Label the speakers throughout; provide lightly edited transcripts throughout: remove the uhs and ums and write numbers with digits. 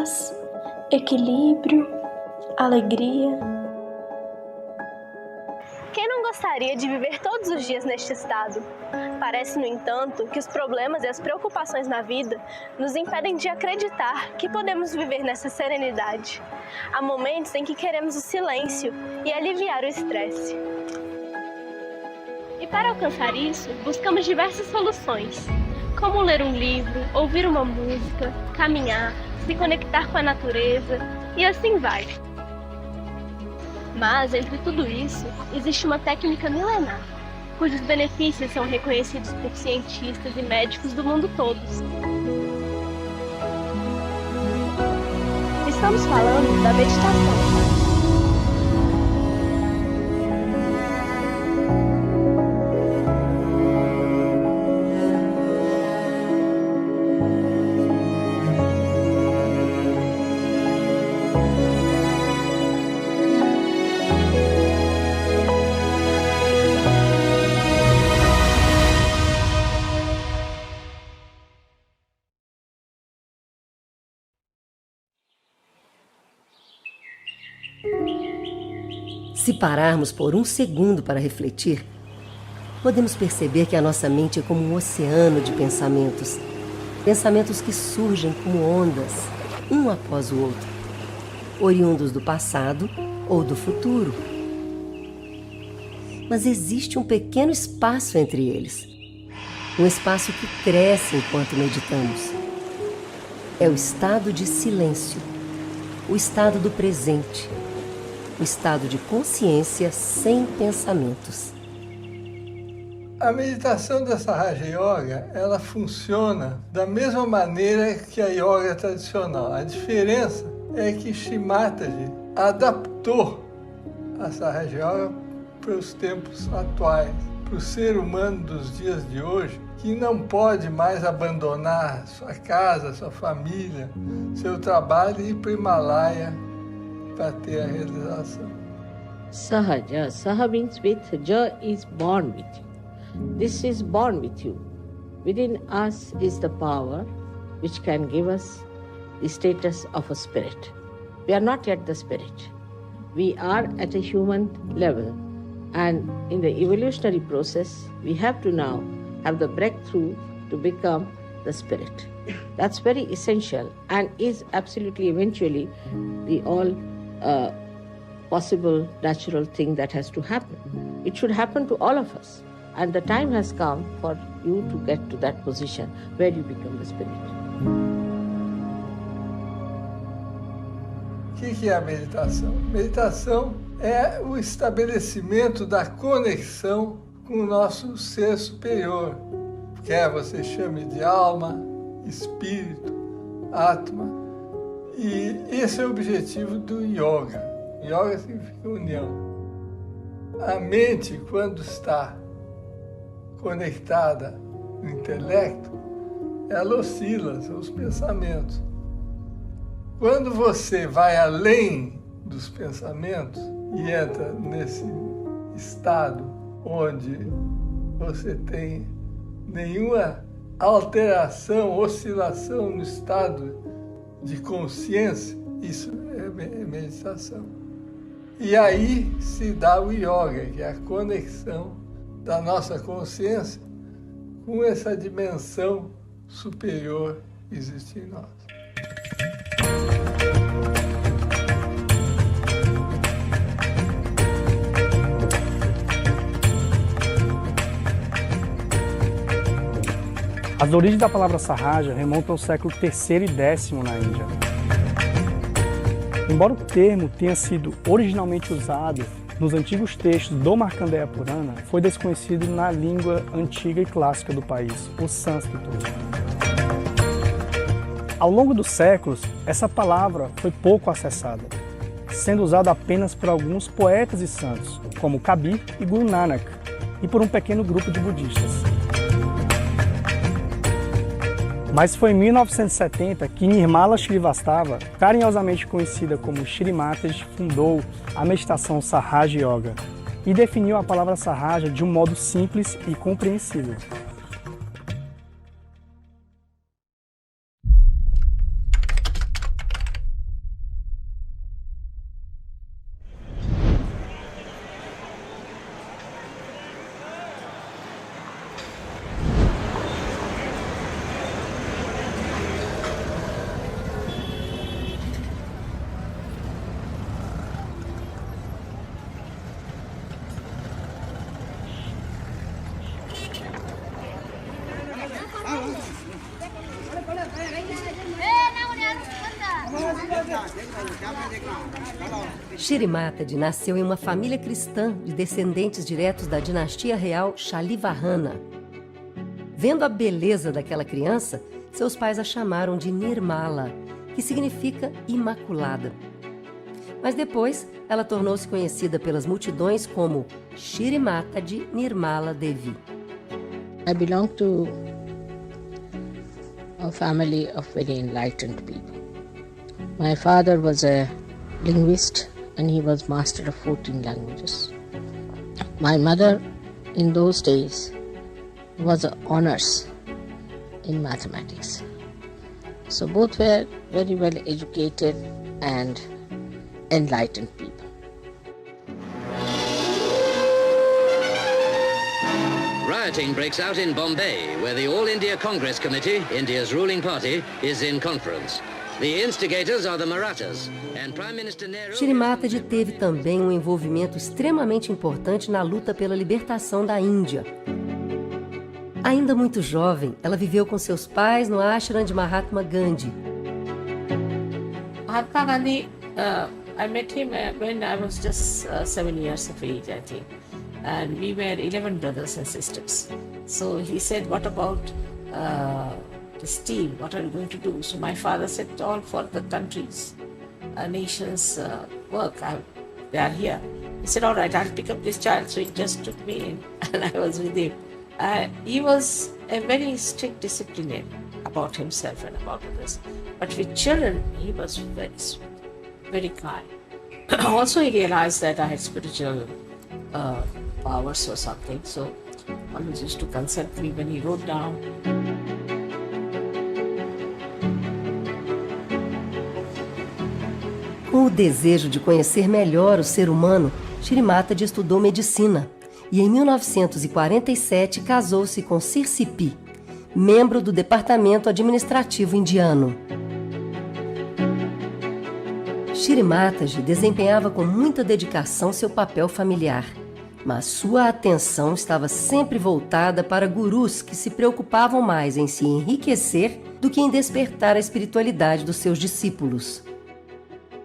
Speaker 1: paz, equilíbrio, alegria.
Speaker 2: Quem não gostaria de viver todos os dias neste estado? Parece, no entanto, que os problemas e as preocupações na vida nos impedem de acreditar que podemos viver nessa serenidade. Há momentos em que queremos o silêncio e aliviar o estresse. E para alcançar isso, buscamos diversas soluções, como ler um livro, ouvir uma música, caminhar, se conectar com a natureza e assim vai. Mas, entre tudo isso, existe uma técnica milenar, cujos benefícios são reconhecidos por cientistas e médicos do mundo todo. Estamos falando da meditação.
Speaker 3: Se pararmos por um segundo para refletir, podemos perceber que a nossa mente é como um oceano de pensamentos. Pensamentos que surgem como ondas, um após o outro, oriundos do passado ou do futuro. Mas existe um pequeno espaço entre eles. Um espaço que cresce enquanto meditamos. É o estado de silêncio, o estado do presente, o estado de consciência sem pensamentos.
Speaker 4: A meditação dessa Raja Yoga, ela funciona da mesma maneira que a yoga tradicional. A diferença é que Shri Mataji adaptou essa Raja Yoga para os tempos atuais, para o ser humano dos dias de hoje, que não pode mais abandonar sua casa, sua família, seu trabalho e ir para o Himalaia para ter a realização.
Speaker 5: Sahaja. Saha means with, Ja is born with you. This is born with you. Within us is the power which can give us the status of a spirit. We are not yet the spirit. We are at a human level. And in the evolutionary process, we have to now have the breakthrough to become the spirit. That's very essential and is absolutely eventually the all possible natural thing that has to happen. It should happen to all of us. And the time has come for you to get to that position where you become the spirit.
Speaker 4: O que é a meditação? Meditação é o estabelecimento da conexão com o nosso ser superior. Quer você chame de alma, espírito, atma. E esse é o objetivo do yoga. Yoga significa união. A mente, quando está conectada no intelecto, ela oscila, são os pensamentos. Quando você vai além dos pensamentos e entra nesse estado onde você tem nenhuma alteração, oscilação no estado de consciência, isso é meditação. E aí se dá o yoga, que é a conexão da nossa consciência com essa dimensão superior que existe em nós.
Speaker 6: As origens da palavra Sahaja remontam ao século III e X na Índia. Embora o termo tenha sido originalmente usado nos antigos textos do Markandeya Purana, foi desconhecido na língua antiga e clássica do país, o sânscrito. Ao longo dos séculos, essa palavra foi pouco acessada, sendo usada apenas por alguns poetas e santos, como Kabir e Guru Nanak, e por um pequeno grupo de budistas. Mas foi em 1970 que Nirmala Srivastava, carinhosamente conhecida como Shri Mataji, fundou a meditação Sahaja Yoga e definiu a palavra Sahaja de um modo simples e compreensível.
Speaker 3: Shri Mataji nasceu em uma família cristã de descendentes diretos da dinastia real Shalivahana. Vendo a beleza daquela criança, seus pais a chamaram de Nirmala, que significa imaculada. Mas depois, ela tornou-se conhecida pelas multidões como Shri Mataji Nirmala Devi.
Speaker 5: I belong to a family of very enlightened people. My father was a linguist and he was master of 14 languages. My mother, in those days, was an honors in mathematics. So both were very well educated and enlightened people.
Speaker 7: Rioting breaks out in Bombay, where the All India Congress Committee, India's ruling party, is in conference. The instigators are the Marathas, and Prime Minister Nehru...
Speaker 3: Shri Mataji teve também um envolvimento extremamente importante na luta pela libertação da Índia. Ainda muito jovem, ela viveu com seus pais no ashram de Mahatma Gandhi.
Speaker 5: Mahatma Gandhi, I met him when I was just 7 years of age, I think. And we were 11 brothers and sisters. So he said, what about this team? What are you going to do? So my father said, all for the country's, nation's work. They are here. He said, all right, I'll pick up this child. So he just took me in and I was with him. He was a very strict disciplinarian about himself and about others. But with children, he was very sweet, very kind. Also, he realized that I had spiritual powers or something. So always used to consult me when he wrote down.
Speaker 3: Com o desejo de conhecer melhor o ser humano, Shri Mataji estudou medicina e em 1947 casou-se com Sirsipi, membro do Departamento Administrativo Indiano. Shri Mataji desempenhava com muita dedicação seu papel familiar, mas sua atenção estava sempre voltada para gurus que se preocupavam mais em se enriquecer do que em despertar a espiritualidade dos seus discípulos.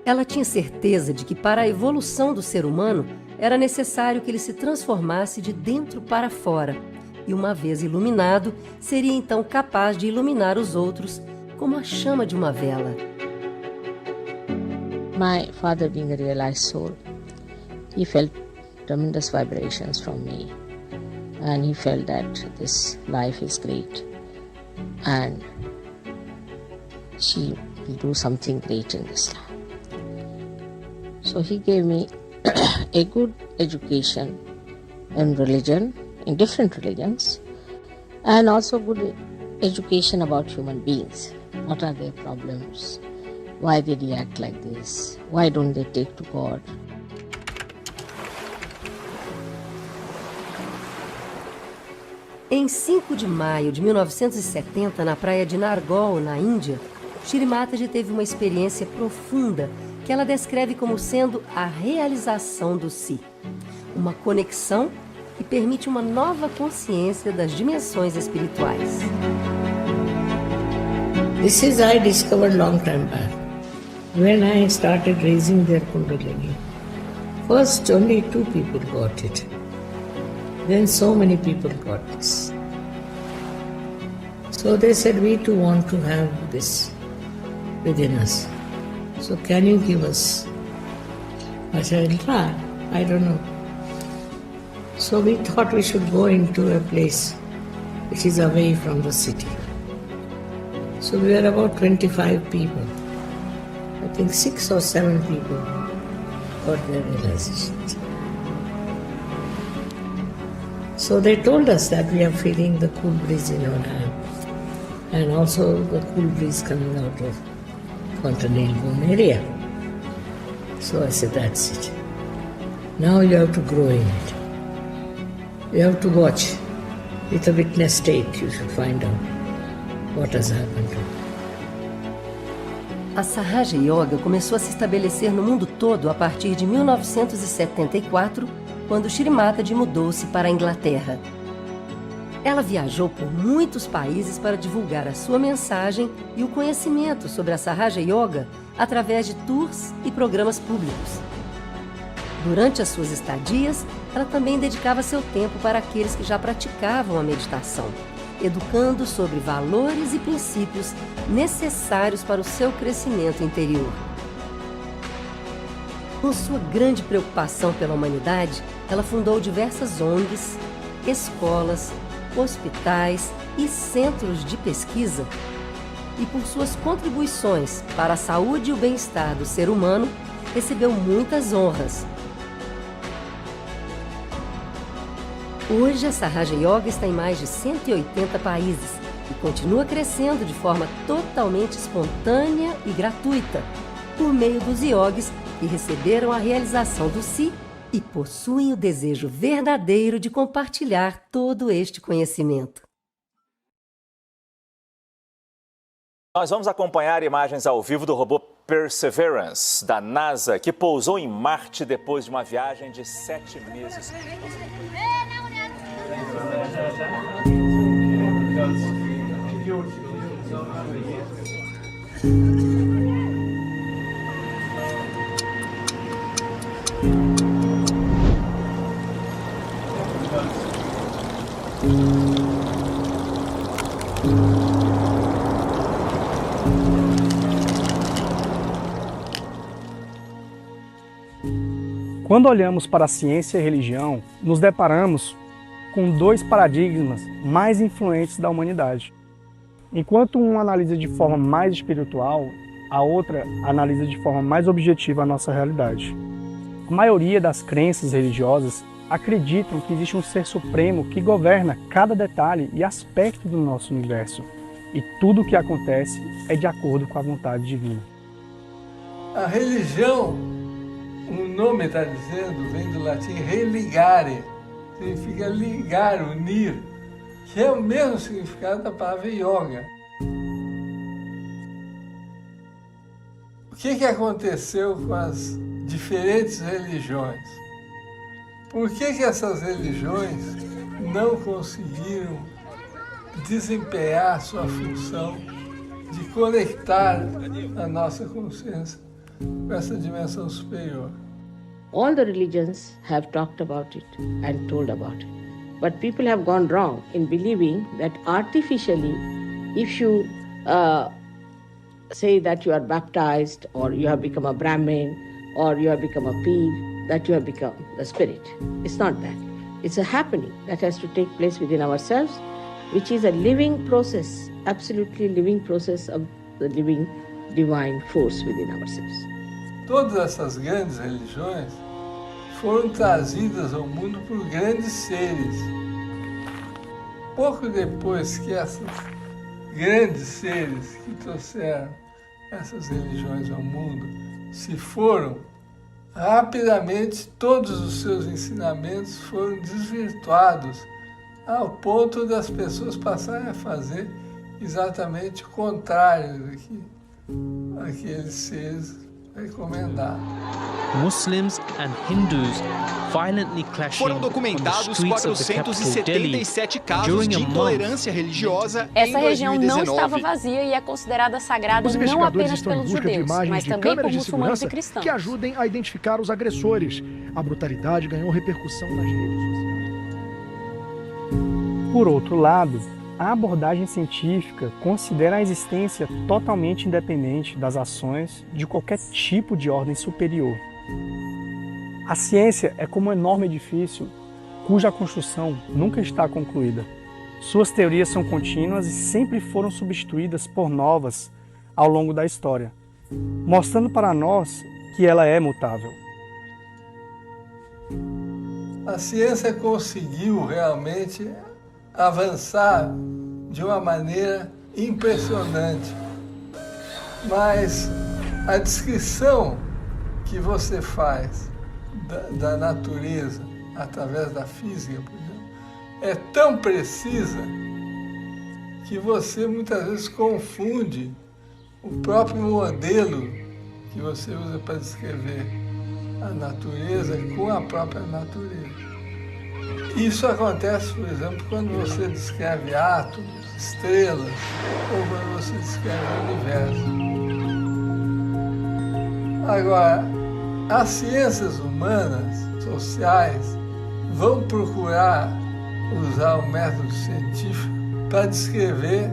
Speaker 3: Ela tinha certeza de que para a evolução do ser humano era necessário que ele se transformasse de dentro para fora e, uma vez iluminado, seria então capaz de iluminar os outros como a chama de uma vela.
Speaker 5: My father, being a realized soul, he felt tremendous vibrations from me, and he felt that this life is great and she will do something great in this life. So he gave me a good education in religion, in different religions, and also good education about human beings. What are their problems? Why they react like this? Why don't they take to God?
Speaker 3: Em 5 de maio de 1970, na praia de Nargol, na Índia, Shri Mataji teve uma experiência profunda que ela descreve como sendo a realização do si, uma conexão que permite uma nova consciência das dimensões espirituais.
Speaker 8: This is I discovered long time back when I started raising their Kundalini. First, only 2 people got it. Then so many people got this. So they said, we too want to have this within us. So can you give us? I said, I don't know. So we thought we should go into a place which is away from the city. So we were about 25 people. I think 6 or 7 people got their realizations. So they told us that we are feeling the cool breeze in our hand and also the cool breeze coming out of Fontanel Bone area. So I said, that's it. Now you have to grow in it. You have to watch. With a witness state, you should find out what has happened to you.
Speaker 3: A Sahaja Yoga começou a se estabelecer no mundo todo a partir de 1974, quando Shri Mataji mudou-se para a Inglaterra. Ela viajou por muitos países para divulgar a sua mensagem e o conhecimento sobre a Sahaja Yoga através de tours e programas públicos. Durante as suas estadias, ela também dedicava seu tempo para aqueles que já praticavam a meditação, educando sobre valores e princípios necessários para o seu crescimento interior. Com sua grande preocupação pela humanidade, ela fundou diversas ONGs, escolas, hospitais e centros de pesquisa. E por suas contribuições para a saúde e o bem-estar do ser humano, recebeu muitas honras. Hoje, a Sahaja Yoga está em mais de 180 países e continua crescendo de forma totalmente espontânea e gratuita, por meio dos yogis que receberam a realização do Si e possuem o desejo verdadeiro de compartilhar todo este conhecimento.
Speaker 9: Nós vamos acompanhar imagens ao vivo do robô Perseverance, da NASA, que pousou em Marte depois de uma viagem de 7 meses.
Speaker 6: Quando olhamos para a ciência e a religião, nos deparamos com dois paradigmas mais influentes da humanidade. Enquanto um analisa de forma mais espiritual, a outra analisa de forma mais objetiva a nossa realidade. A maioria das crenças religiosas acreditam que existe um ser supremo que governa cada detalhe e aspecto do nosso universo, e tudo o que acontece é de acordo com a vontade divina.
Speaker 4: A religião, o nome está dizendo, vem do latim religare, significa ligar, unir, que é o mesmo significado da palavra yoga. O que aconteceu com as diferentes religiões? Por que essas religiões não conseguiram desempenhar sua função de conectar a nossa consciência com essa dimensão superior?
Speaker 5: All the religions have talked about it and told about it. But people have gone wrong in believing that artificially, if you say that you are baptized, or you have become a Brahmin, or you have become a pig, that you have become the spirit. It's not that. It's a happening that has to take place within ourselves, which is a living process, absolutely living process of the living divine force within ourselves.
Speaker 4: Todas essas grandes religiões foram trazidas ao mundo por grandes seres. Pouco depois que esses grandes seres que trouxeram essas religiões ao mundo se foram, rapidamente todos os seus ensinamentos foram desvirtuados ao ponto das pessoas passarem a fazer exatamente o contrário do que aqueles seres recomendaram.
Speaker 10: Muslims and Hindus violently clashing
Speaker 11: Foram documentados 477 casos de intolerância religiosa
Speaker 12: Essa
Speaker 11: em
Speaker 12: região
Speaker 11: 2019.
Speaker 12: não estava vazia e é considerada sagrada não apenas pelos judeus, mas também por muçulmanos e cristãos.
Speaker 13: Que ajudem a identificar os agressores. A brutalidade ganhou repercussão nas redes sociais.
Speaker 6: Por outro lado, a abordagem científica considera a existência totalmente independente das ações de qualquer tipo de ordem superior. A ciência é como um enorme edifício cuja construção nunca está concluída. Suas teorias são contínuas e sempre foram substituídas por novas ao longo da história, mostrando para nós que ela é mutável.
Speaker 4: A ciência conseguiu realmente avançar de uma maneira impressionante, mas a descrição que você faz da natureza através da física, por exemplo, é tão precisa que você muitas vezes confunde o próprio modelo que você usa para descrever a natureza com a própria natureza. Isso acontece, por exemplo, quando você descreve átomos, estrelas, ou quando você descreve o universo. Agora, as ciências humanas, sociais, vão procurar usar o método científico para descrever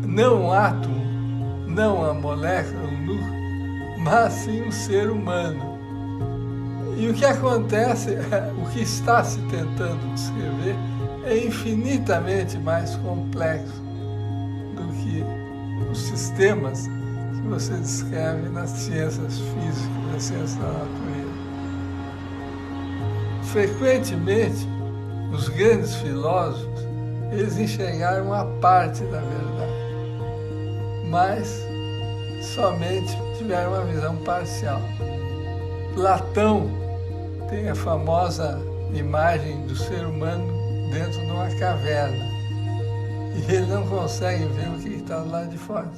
Speaker 4: não um átomo, não a molécula, um núcleo, mas sim um ser humano. E o que acontece, o que está se tentando descrever, é infinitamente mais complexo do que os sistemas que você descreve nas ciências físicas, nas ciências da natureza. Frequentemente, os grandes filósofos, eles enxergaram uma parte da verdade, mas somente tiveram uma visão parcial. Platão tem a famosa imagem do ser humano dentro de uma caverna e ele não consegue ver o que está do lado de fora,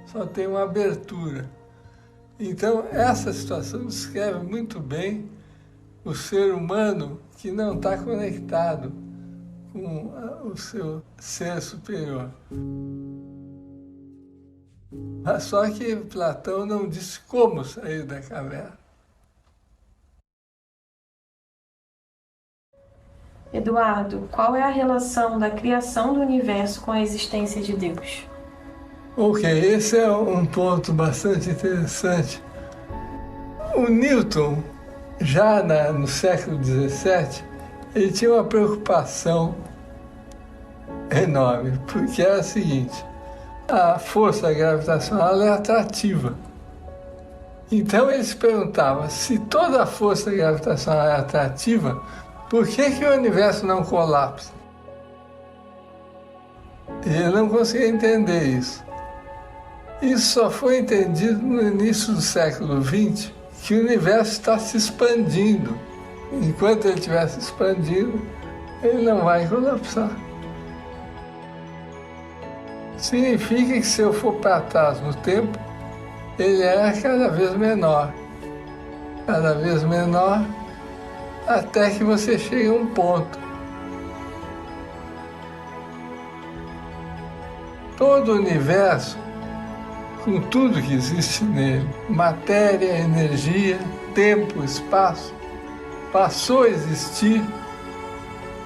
Speaker 4: só tem uma abertura. Então, essa situação descreve muito bem o ser humano que não está conectado com o seu ser superior. Mas só que Platão não disse como sair da caverna.
Speaker 1: Eduardo, qual é a relação da criação do universo com a existência de Deus?
Speaker 4: Ok, esse é um ponto bastante interessante. O Newton, já no século XVII, ele tinha uma preocupação enorme, porque era a seguinte: a força gravitacional é atrativa. Então ele se perguntava, se toda a força gravitacional é atrativa, por que o universo não colapsa? Ele não conseguia entender isso. Isso só foi entendido no início do século XX, que o universo está se expandindo. Enquanto ele estiver se expandindo, ele não vai colapsar. Significa que se eu for para trás no tempo, ele é cada vez menor, até que você chegue a um ponto. Todo o universo, com tudo que existe nele, matéria, energia, tempo, espaço, passou a existir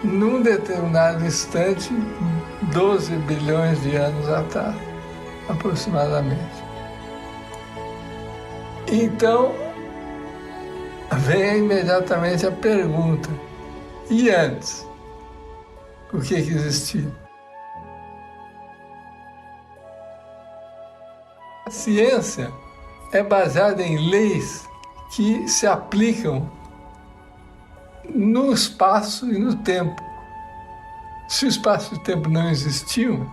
Speaker 4: num determinado instante, 12 bilhões de anos atrás, aproximadamente. Então, vem imediatamente a pergunta: e antes? O que existia? A ciência é baseada em leis que se aplicam no espaço e no tempo. Se o espaço e o tempo não existiam,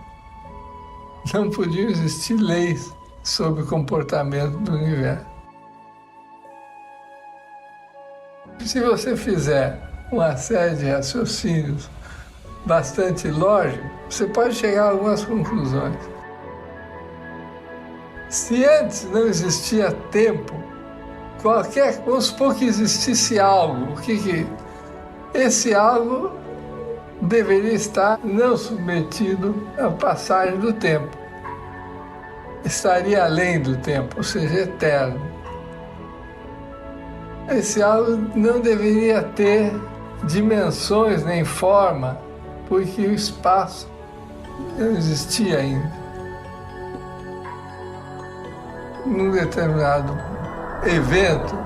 Speaker 4: não podiam existir leis sobre o comportamento do universo. Se você fizer uma série de raciocínios bastante lógicos, você pode chegar a algumas conclusões. Se antes não existia tempo, vamos supor que existisse algo, esse algo deveria estar não submetido à passagem do tempo. Estaria além do tempo, ou seja, eterno. Esse algo não deveria ter dimensões nem forma, porque o espaço não existia ainda. Num determinado evento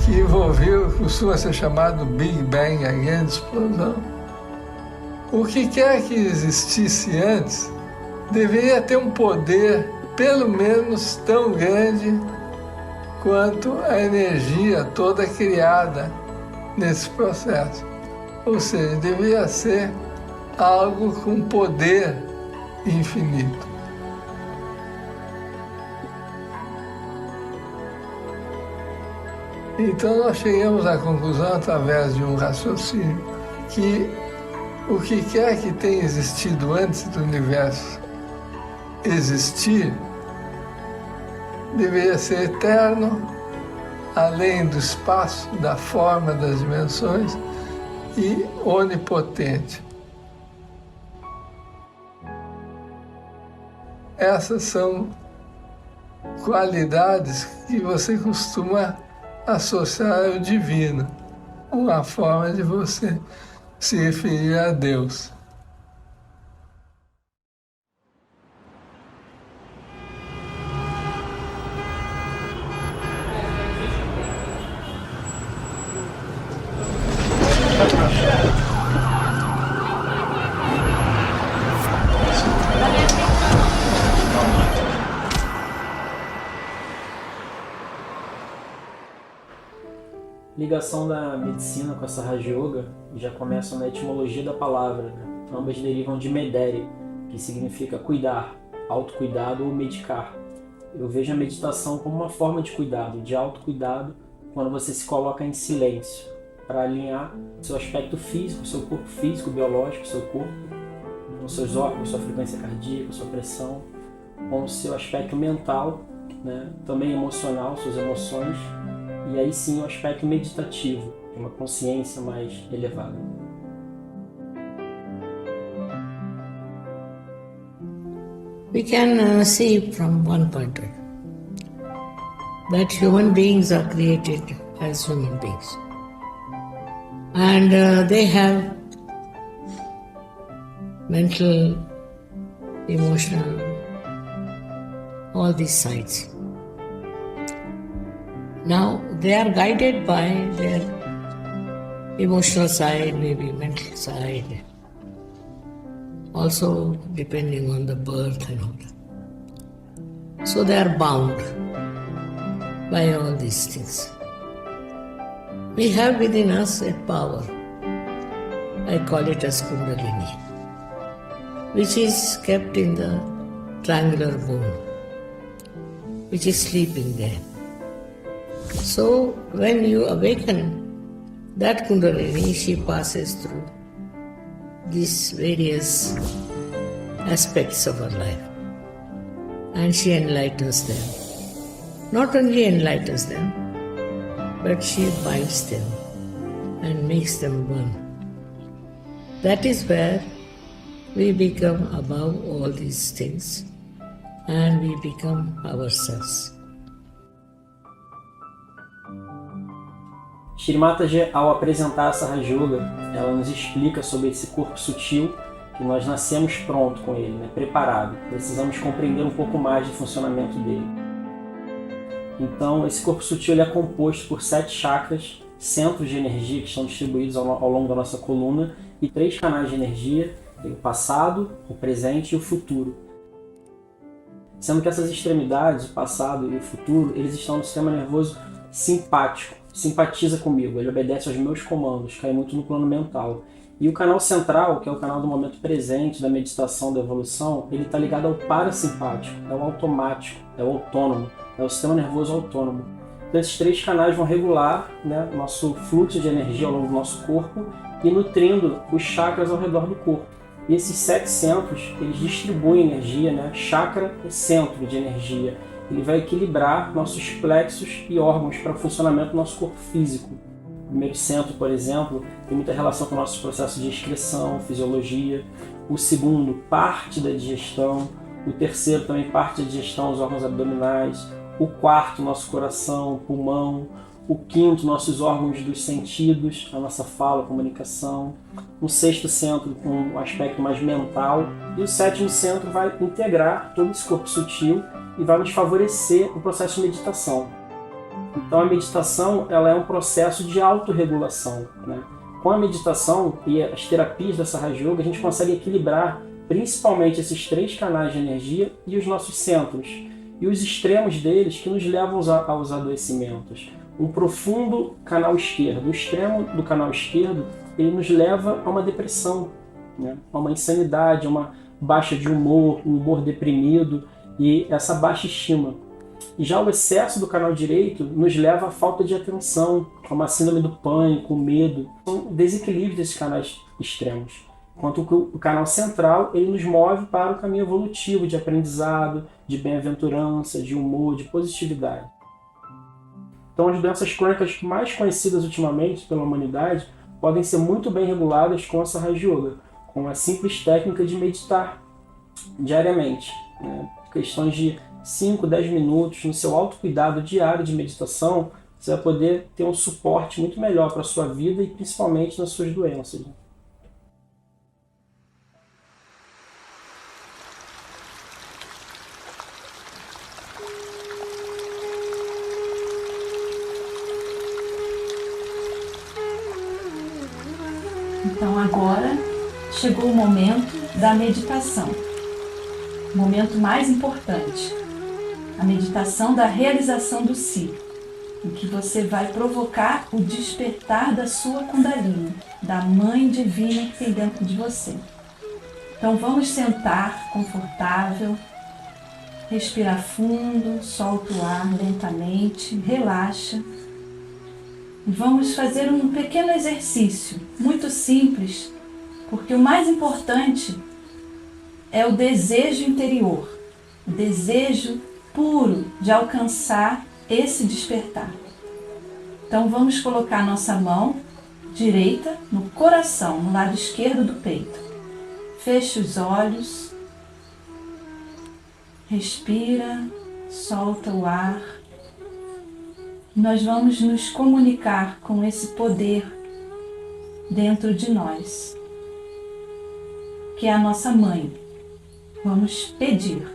Speaker 4: que envolveu, costuma ser chamado Big Bang, a grande explosão, o que quer que existisse antes deveria ter um poder pelo menos tão grande quanto a energia toda criada nesse processo. Ou seja, deveria ser algo com poder infinito. Então nós chegamos à conclusão, através de um raciocínio, que o que quer que tenha existido antes do universo existir, deveria ser eterno, além do espaço, da forma, das dimensões, e onipotente. Essas são qualidades que você costuma associar ao divino, uma forma de você se referir a Deus.
Speaker 14: Ligação da medicina com essa Raja Yoga já começa na etimologia da palavra, né? Ambas derivam de medere, que significa cuidar, autocuidado ou medicar. Eu vejo a meditação como uma forma de cuidado, de autocuidado, quando você se coloca em silêncio, para alinhar o seu aspecto físico, o seu corpo físico, biológico, o seu corpo, os seus órgãos, sua frequência cardíaca, sua pressão, com o seu aspecto mental, né? Também emocional, suas emoções, e aí sim o aspecto meditativo, de uma consciência mais elevada.
Speaker 8: We can see from one point of view that human beings are created as human beings. And they have mental, emotional, all these sides. Now, they are guided by their emotional side, maybe mental side, also depending on the birth and all that. So they are bound by all these things. We have within us a power, I call it as Kundalini, which is kept in the triangular bone, which is sleeping there. So when you awaken that Kundalini, she passes through these various aspects of her life and she enlightens them. Not only enlightens them, but she binds them and makes them one. That is where we become above all these things and we become ourselves.
Speaker 14: Shri Mataji, ao apresentar essa Raja Yoga, ela nos explica sobre esse corpo sutil, que nós nascemos pronto com ele, né? Preparado. Precisamos compreender um pouco mais do funcionamento dele. Então, esse corpo sutil ele é composto por 7 chakras, centros de energia que estão distribuídos ao longo da nossa coluna e 3 canais de energia, o passado, o presente e o futuro. Sendo que essas extremidades, o passado e o futuro, eles estão no sistema nervoso simpático. Simpatiza comigo, ele obedece aos meus comandos, cai muito no plano mental. E o canal central, que é o canal do momento presente, da meditação, da evolução, ele está ligado ao parasimpático, é o automático, é o autônomo, é o sistema nervoso autônomo. Então esses 3 canais vão regular, né, o nosso fluxo de energia ao longo do nosso corpo e nutrindo os chakras ao redor do corpo. E esses 7 centros, eles distribuem energia, né? Chakra é centro de energia. Ele vai equilibrar nossos plexos e órgãos para o funcionamento do nosso corpo físico. O primeiro centro, por exemplo, tem muita relação com nossos processos de excreção, fisiologia. O segundo, parte da digestão. O terceiro, também parte da digestão, os órgãos abdominais. O quarto, nosso coração, pulmão. O quinto, nossos órgãos dos sentidos, a nossa fala, a comunicação. O sexto centro, com um aspecto mais mental. E o sétimo centro vai integrar todo esse corpo sutil e vai nos favorecer o processo de meditação. Então a meditação ela é um processo de autorregulação, né? Com a meditação e as terapias dessa Raja Yoga, a gente consegue equilibrar principalmente esses 3 canais de energia e os nossos centros, e os extremos deles que nos levam aos adoecimentos. Um profundo canal esquerdo, o extremo do canal esquerdo, ele nos leva a uma depressão, né? A uma insanidade, a uma baixa de humor, um humor deprimido, e essa baixa estima. E já o excesso do canal direito nos leva à falta de atenção, a uma síndrome do pânico, o medo. São desequilíbrios desses canais extremos. Enquanto que o canal central ele nos move para o caminho evolutivo de aprendizado, de bem-aventurança, de humor, de positividade. Então as doenças crônicas mais conhecidas ultimamente pela humanidade podem ser muito bem reguladas com essa Raja Yoga, com a simples técnica de meditar diariamente, né? Questões de 5, 10 minutos no seu autocuidado diário de meditação, você vai poder ter um suporte muito melhor para a sua vida e principalmente nas suas doenças.
Speaker 15: Então agora chegou o momento da meditação, o momento mais importante, a meditação da realização do si, em que você vai provocar o despertar da sua Kundalini, da Mãe Divina que tem dentro de você. Então vamos sentar confortável, respirar fundo, solta o ar lentamente, relaxa. E vamos fazer um pequeno exercício, muito simples, porque o mais importante é o desejo interior, o desejo puro de alcançar esse despertar. Então vamos colocar nossa mão direita no coração, no lado esquerdo do peito. Feche os olhos, respira, solta o ar. Nós vamos nos comunicar com esse poder dentro de nós, que é a nossa mãe. Vamos pedir: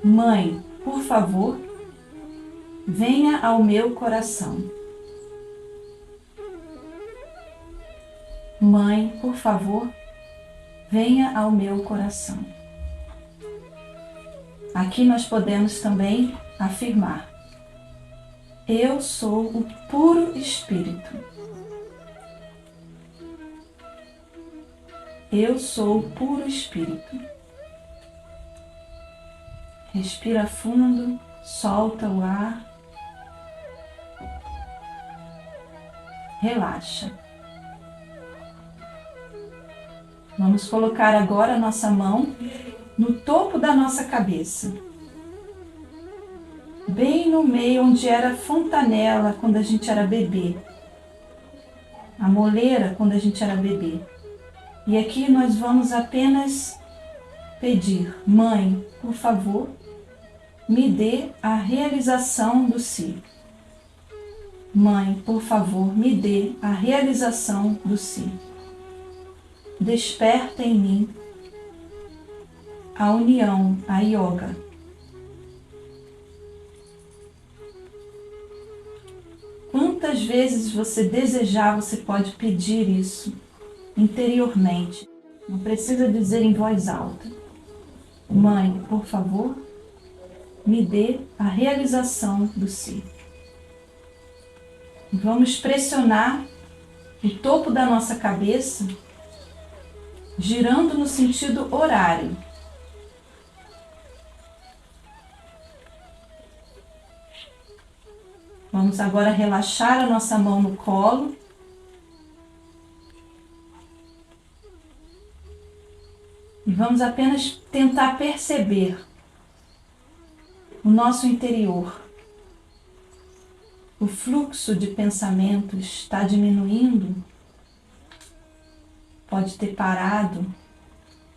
Speaker 15: Mãe, por favor, venha ao meu coração. Mãe, por favor, venha ao meu coração. Aqui nós podemos também afirmar: eu sou o puro Espírito. Eu sou o puro Espírito. Respira fundo, solta o ar. Relaxa. Vamos colocar agora a nossa mão no topo da nossa cabeça, bem no meio onde era a fontanela quando a gente era bebê, a moleira quando a gente era bebê. E aqui nós vamos apenas pedir: Mãe, por favor, me dê a realização do si. Mãe, por favor, me dê a realização do si. Desperta em mim a união, a yoga. Quantas vezes você desejar, você pode pedir isso interiormente. Não precisa dizer em voz alta: Mãe, por favor, me dê a realização do si. Vamos pressionar o topo da nossa cabeça, girando no sentido horário. Vamos agora relaxar a nossa mão no colo. E vamos apenas tentar perceber o nosso interior. O fluxo de pensamentos está diminuindo. Pode ter parado.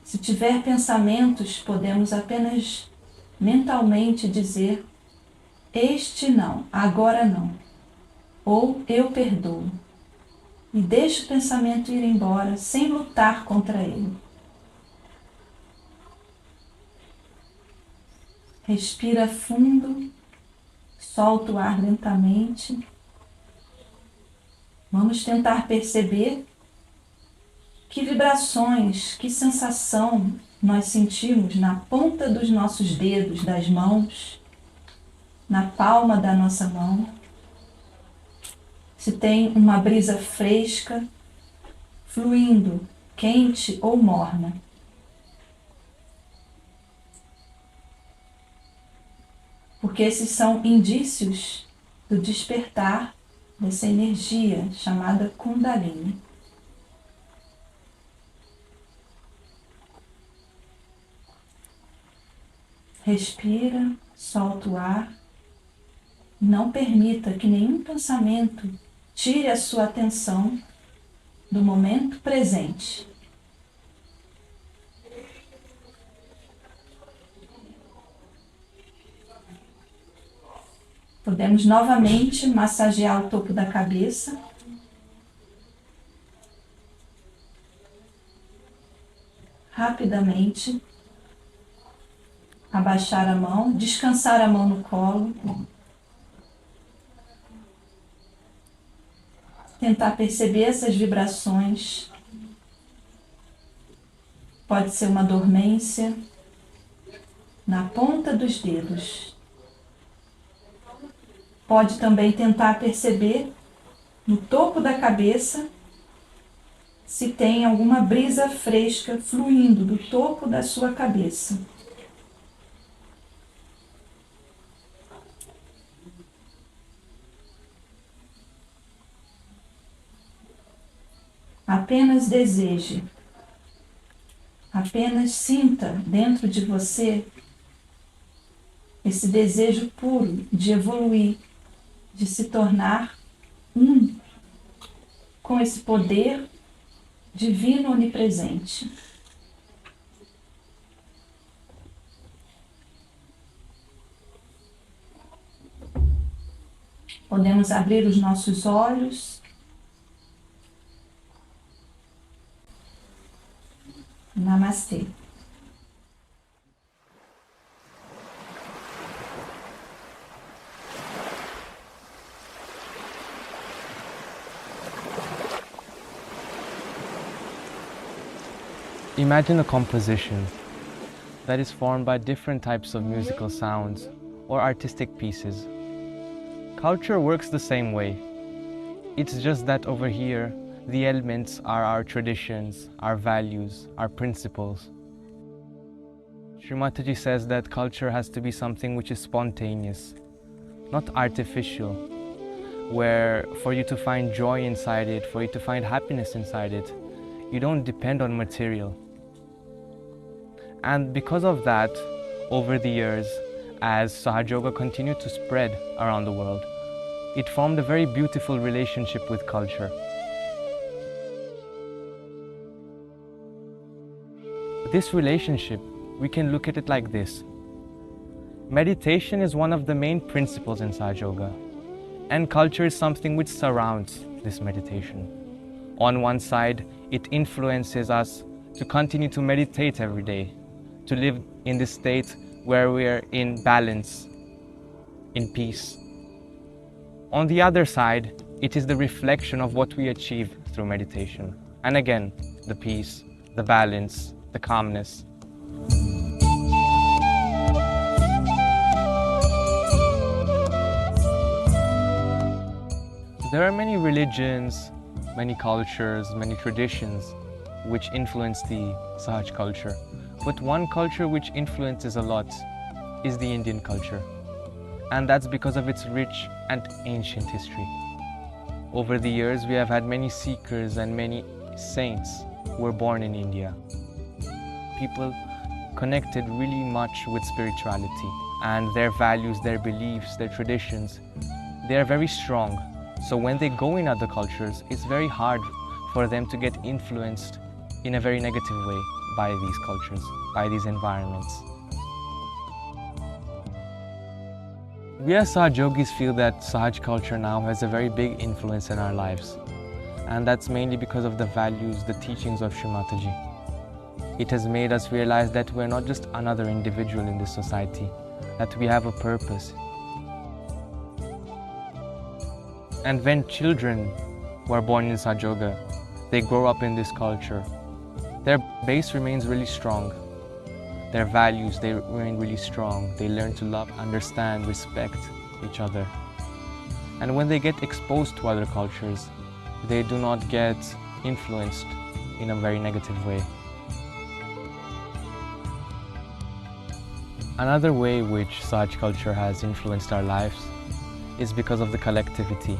Speaker 15: Se tiver pensamentos, podemos apenas mentalmente dizer: este não, agora não. Ou eu perdoo. E deixe o pensamento ir embora sem lutar contra ele. Respira fundo, solta o ar lentamente. Vamos tentar perceber que vibrações, que sensação nós sentimos na ponta dos nossos dedos, das mãos, na palma da nossa mão. Se tem uma brisa fresca, fluindo, quente ou morna. Porque esses são indícios do despertar dessa energia chamada Kundalini. Respira, solta o ar. Não permita que nenhum pensamento tire a sua atenção do momento presente. Podemos novamente massagear o topo da cabeça. Rapidamente. Abaixar a mão, descansar a mão no colo. Tentar perceber essas vibrações. Pode ser uma dormência na ponta dos dedos. Pode também tentar perceber no topo da cabeça se tem alguma brisa fresca fluindo do topo da sua cabeça. Apenas deseje, apenas sinta dentro de você esse desejo puro de evoluir, de se tornar um com esse poder divino onipresente. Podemos abrir os nossos olhos. Namastê.
Speaker 10: Imagine a composition that is formed by different types of musical sounds or artistic pieces. Culture works the same way. It's just that over here, the elements are our traditions, our values, our principles. Shri Mataji says that culture has to be something which is spontaneous, not artificial, where for you to find joy inside it, for you to find happiness inside it, you don't depend on material. And because of that, over the years, as Sahaja Yoga continued to spread around the world, it formed a very beautiful relationship with culture. This relationship, we can look at it like this. Meditation is one of the main principles in Sahaja Yoga, and culture is something which surrounds this meditation. On one side, it influences us to continue to meditate every day, to live in this state where we are in balance, in peace. On the other side, it is the reflection of what we achieve through meditation. And again, the peace, the balance, the calmness. There are many religions, many cultures, many traditions which influence the Sahaj culture. But one culture which influences a lot is the Indian culture. And that's because of its rich and ancient history. Over the years, we have had many seekers and many saints who were born in India. People connected really much with spirituality, and their values, their beliefs, their traditions, they are very strong. So when they go in other cultures, it's very hard for them to get influenced in a very negative way by these cultures, by these environments. We as Sahaj Yogis feel that Sahaj culture now has a very big influence in our lives. And that's mainly because of the values, the teachings of Shri Mataji. It has made us realize that we're not just another individual in this society, that we have a purpose. And when children who are born in Sahaj Yoga, they grow up in this culture, their base remains really strong. Their values, they remain really strong. They learn to love, understand, respect each other. And when they get exposed to other cultures, they do not get influenced in a very negative way. Another way which Sahaj culture has influenced our lives is because of the collectivity.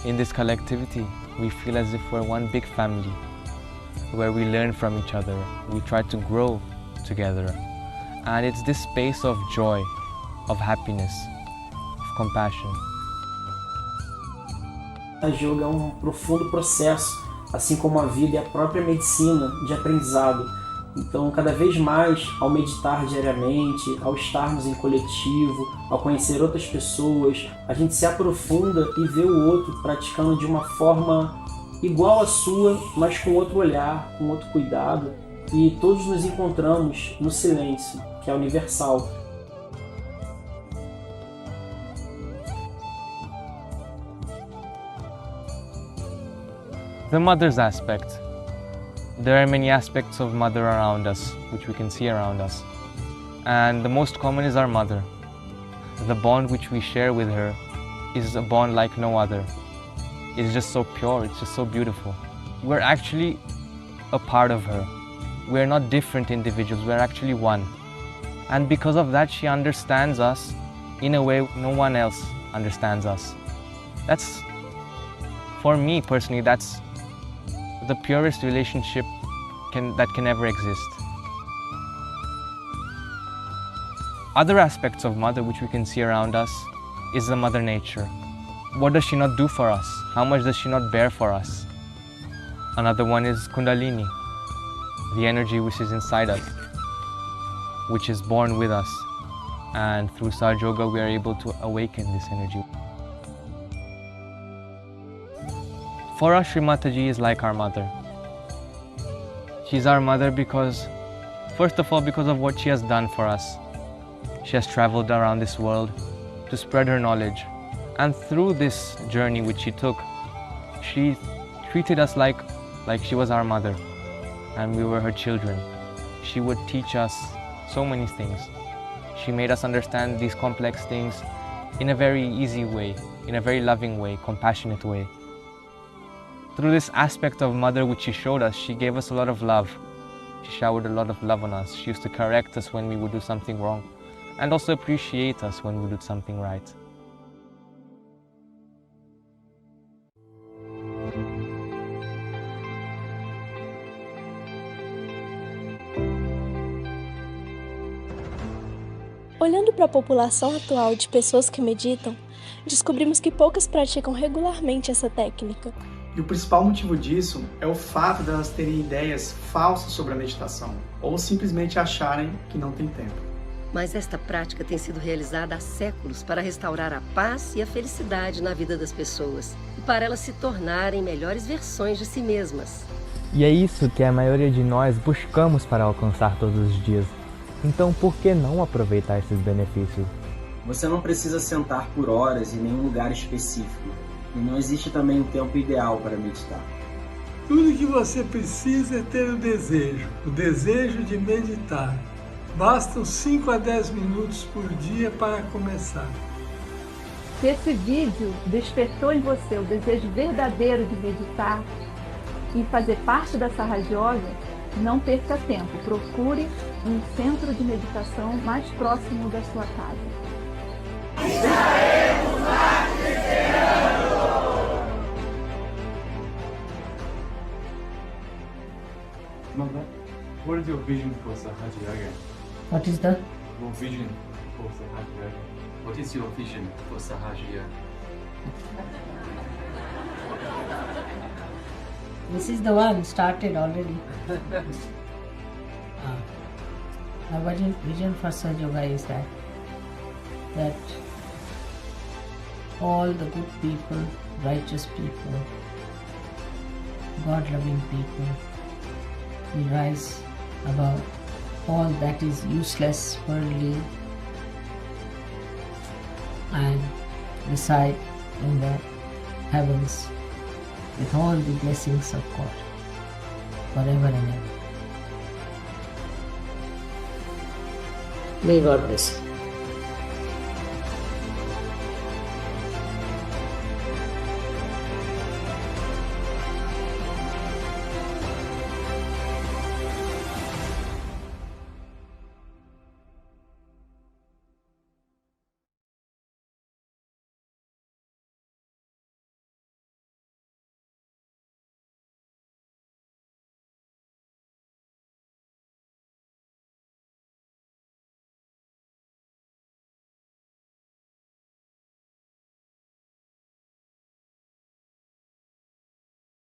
Speaker 10: In this collectivity, we feel as if we're one big family, where we learn from each other, we try to grow together. And it's this space of joy, of happiness, of compassion.
Speaker 14: A yoga é profundo processo, assim como a vida e a própria medicina de aprendizado. Então, cada vez mais, ao meditar diariamente, ao estarmos em coletivo, ao conhecer outras pessoas, a gente se aprofunda e vê o outro praticando de uma forma igual à sua, mas com outro olhar, com outro cuidado, e todos nos encontramos no silêncio, que é universal.
Speaker 10: The mother's aspect. There are many aspects of mother around us, which we can see around us. And the most common is our mother. The bond which we share with her is a bond like no other. It's just so pure, it's just so beautiful. We're actually a part of her. We're not different individuals, we're actually one. And because of that, she understands us in a way no one else understands us. That's, for me personally, that's the purest relationship that can ever exist. Other aspects of mother which we can see around us is the mother nature. What does she not do for us? How much does she not bear for us? Another one is Kundalini, the energy which is inside us, which is born with us. And through Sahaja Yoga we are able to awaken this energy. For us, Shri Mataji is like our mother. She's our mother because, first of all, because of what she has done for us. She has traveled around this world to spread her knowledge. And through this journey which she took, she treated us like she was our mother and we were her children. She would teach us so many things. She made us understand these complex things in a very easy way, in a very loving way, compassionate way. Through this aspect of mother which she showed us, she gave us a lot of love. She showered a lot of love on us. She used to correct us when we would do something wrong and also appreciate us when we did something right.
Speaker 2: Olhando para a população atual de pessoas que meditam, descobrimos que poucas praticam regularmente essa técnica.
Speaker 6: E o principal motivo disso é o fato de elas terem ideias falsas sobre a meditação, ou simplesmente acharem que não tem tempo.
Speaker 3: Mas esta prática tem sido realizada há séculos para restaurar a paz e a felicidade na vida das pessoas e para elas se tornarem melhores versões de si mesmas.
Speaker 16: E é isso que a maioria de nós buscamos para alcançar todos os dias. Então, por que não aproveitar esses benefícios?
Speaker 14: Você não precisa sentar por horas em nenhum lugar específico. E não existe também um tempo ideal para meditar.
Speaker 4: Tudo que você precisa é ter o desejo de meditar. Bastam 5 a 10 minutos por dia para começar.
Speaker 15: Se esse vídeo despertou em você o desejo verdadeiro de meditar e fazer parte da Sahaja Yoga, não perca tempo. Procure um centro de meditação mais próximo da sua casa.
Speaker 17: Estaremos lá te esperando!
Speaker 18: Mother, what is your vision for Sahaja Yoga?
Speaker 8: What is the?
Speaker 18: Your vision for Sahaja Yoga. What is your vision for Sahaja Yoga?
Speaker 8: This is the one started already. My vision for Sahaja Yoga is that all the good people, righteous people, God-loving people will rise above all that is useless, worldly, and reside in the heavens with all the blessings of God forever and ever. May God bless you.